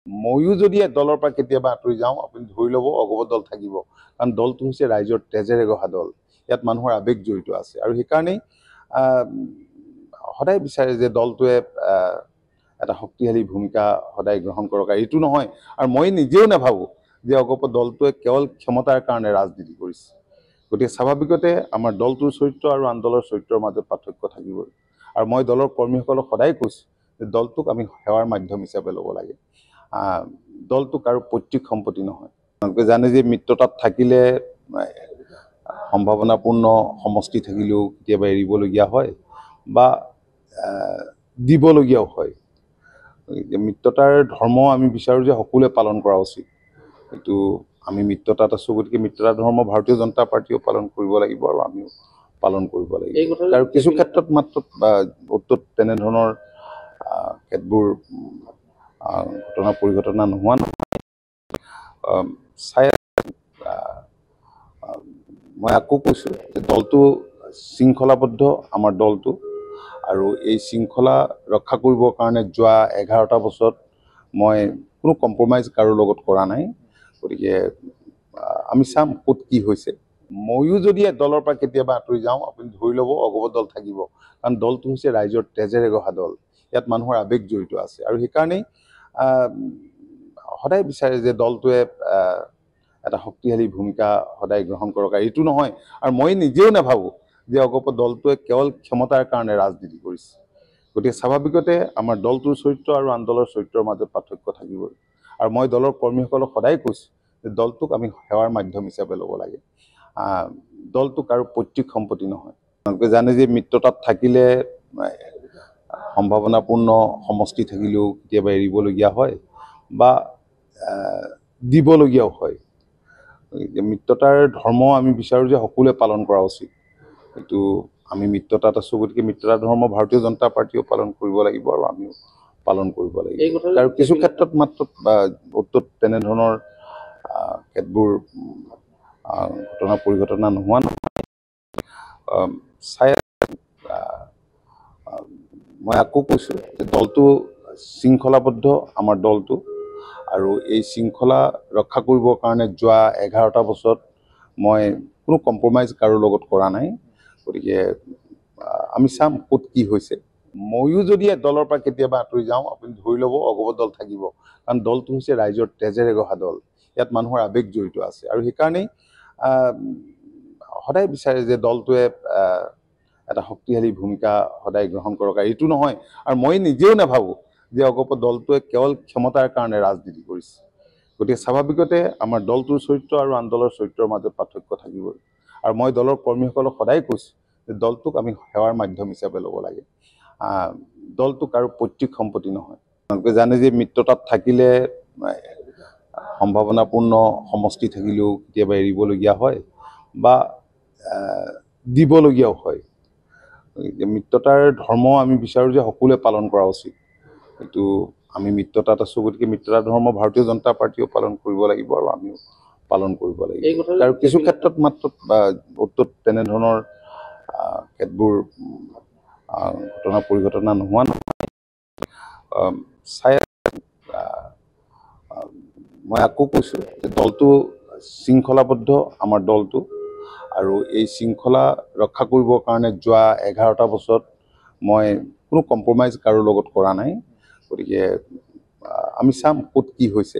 ময়ো যদি দলৰ পৰা কেতিয়াবা আঁতৰি যাওঁ আপুনি ধৰি ল'ব অগপ দল থাকিব, কাৰণ দলটো হৈছে ৰাইজৰ তেজেৰে গঢ়া দল। ইয়াত মানুহৰ আৱেগ জড়িত আছে আৰু সেইকাৰণেই সদায় বিচাৰে যে দলটোৱে এটা শক্তিশালী ভূমিকা সদায় গ্ৰহণ কৰক। আৰু এইটো নহয়, আৰু মই নিজেও নাভাবোঁ যে অগপ দলটোৱে কেৱল ক্ষমতাৰ কাৰণে ৰাজনীতি কৰিছে। গতিকে স্বাভাৱিকতে আমাৰ দলটোৰ চৰিত্ৰ আৰু আন দলৰ চৰিত্ৰৰ মাজত পাৰ্থক্য থাকিবই। আৰু মই দলৰ কৰ্মীসকলক সদায় কৈছোঁ যে দলটোক আমি সেৱাৰ মাধ্যম হিচাপে ল'ব লাগে। দলটোক আৰু পৈতৃক সম্পত্তি নহয়। আপোনালোকে জানে যে মিত্ৰতাত থাকিলে সম্ভাৱনাপূৰ্ণ সমষ্টি থাকিলেও কেতিয়াবা এৰিবলগীয়া হয় বা দিবলগীয়াও হয়। মিত্ৰতাৰ ধৰ্ম আমি বিচাৰোঁ যে সকলোৱে পালন কৰা উচিত। কিন্তু আমি মিত্ৰতাত আছোঁ, গতিকে মিত্ৰতা ধৰ্ম ভাৰতীয় জনতা পাৰ্টীও পালন কৰিব লাগিব আৰু আমিও পালন কৰিব লাগিব। আৰু কিছু ক্ষেত্ৰত মাত্ৰ অত্যুত তেনেধৰণৰ কেতবোৰ ঘটনা পৰিঘটনা নোহোৱা নহয়। মই আকৌ কৈছোঁ যে দলটো শৃংখলাবদ্ধ, আমাৰ দলটো, আৰু এই শৃংখলা ৰক্ষা কৰিবৰ কাৰণে যোৱা 11টা বছৰত মই কোনো কম্প্ৰমাইজ কাৰো লগত কৰা নাই। গতিকে আমি চাম ক'ত কি হৈছে। ময়ো যদি দলৰ পৰা কেতিয়াবা আঁতৰি যাওঁ আপুনি ধৰি ল'ব অগপ দল থাকিব, কাৰণ দলটো হৈছে ৰাইজৰ তেজেৰে গঢ়া দল। ইয়াত মানুহৰ আৱেগ জড়িত আছে আৰু সেইকাৰণেই সদায় বিচাৰে যে দলটোৱে এটা শক্তিশালী ভূমিকা সদায় গ্ৰহণ কৰক। আৰু এইটো নহয়, আৰু মই নিজেও নাভাবোঁ যে অগপ দলটোৱে কেৱল ক্ষমতাৰ কাৰণে ৰাজনীতি কৰিছে। গতিকে স্বাভাৱিকতে আমাৰ দলটোৰ চৰিত্ৰ আৰু আন দলৰ চৰিত্ৰৰ মাজত পাৰ্থক্য থাকিবই। আৰু মই দলৰ কৰ্মীসকলক সদায় কৈছোঁ যে দলটোক আমি সেৱাৰ মাধ্যম হিচাপে ল'ব লাগে। দলটোক আৰু পৈতৃক সম্পত্তি নহয়। আপোনালোকে জানে যে মিত্ৰতাত থাকিলে সম্ভাৱনাপূৰ্ণ সমষ্টি থাকিলেও কেতিয়াবা এৰিবলগীয়া হয় বা দিবলগীয়াও হয়। মিত্ৰতাৰ ধৰ্ম আমি বিচাৰোঁ যে সকলোৱে পালন কৰা উচিত। কিন্তু আমি মিত্ৰতাত আছোঁ, গতিকে মিত্ৰতা ধৰ্ম ভাৰতীয় জনতা পাৰ্টীও পালন কৰিব লাগিব আৰু আমিও পালন কৰিব লাগিব। আৰু কিছু ক্ষেত্ৰত মাত্ৰ অত্যুত তেনেধৰণৰ কেতবোৰ ঘটনা পৰিঘটনা নোহোৱা নহয়। মই আকৌ কৈছোঁ যে দলটো শৃংখলাবদ্ধ, আমাৰ দলটো, আৰু এই শৃংখলা ৰক্ষা কৰিবৰ কাৰণে যোৱা 11টা বছৰত মই কোনো কম্প্ৰমাইজ কাৰো লগত কৰা নাই। গতিকে আমি চাম ক'ত কি হৈছে। ময়ো যদি দলৰ পৰা কেতিয়াবা আঁতৰি যাওঁ আপুনি ধৰি ল'ব অগপ দল থাকিব, কাৰণ দলটো হৈছে ৰাইজৰ তেজেৰে গঢ়া দল। ইয়াত মানুহৰ আৱেগ জড়িত আছে আৰু সেইকাৰণেই সদায় বিচাৰে যে দলটোৱে এটা শক্তিশালী ভূমিকা সদায় গ্ৰহণ কৰক। আৰু এইটো নহয়, আৰু মই নিজেও নাভাবোঁ যে অগপ দলটোৱে কেৱল ক্ষমতাৰ কাৰণে ৰাজনীতি কৰিছে। গতিকে স্বাভাৱিকতে আমাৰ দলটোৰ চৰিত্ৰ আৰু আন দলৰ চৰিত্ৰৰ মাজত পাৰ্থক্য থাকিবই। আৰু মই দলৰ কৰ্মীসকলক সদায় কৈছোঁ যে দলটোক আমি সেৱাৰ মাধ্যম হিচাপে ল'ব লাগে। দলটোক আৰু পৈতৃক সম্পত্তি নহয়। আপোনালোকে জানে যে মিত্ৰতাত থাকিলে সম্ভাৱনাপূৰ্ণ সমষ্টি থাকিলেও কেতিয়াবা এৰিবলগীয়া হয় বা দিবলগীয়াও হয়। মিত্ৰতাৰ ধৰ্ম আমি বিচাৰোঁ যে সকলোৱে পালন কৰা উচিত। কিন্তু আমি মিত্ৰতাত আছোঁ, গতিকে মিত্ৰতা ধৰ্ম ভাৰতীয় জনতা পাৰ্টীও পালন কৰিব লাগিব আৰু আমিও পালন কৰিব লাগিব। আৰু কিছু ক্ষেত্ৰত মাত্ৰ অত্যুত তেনেধৰণৰ কেতবোৰ ঘটনা পৰিঘটনা নোহোৱা নহয়। মই আকৌ কৈছোঁ যে দলটো শৃংখলাবদ্ধ, আমাৰ দলটো, আৰু এই শৃংখলা ৰক্ষা কৰিবৰ কাৰণে যোৱা 11টা বছৰত মই কোনো কম্প্ৰমাইজ কাৰো লগত কৰা নাই। গতিকে আমি চাম ক'ত কি হৈছে।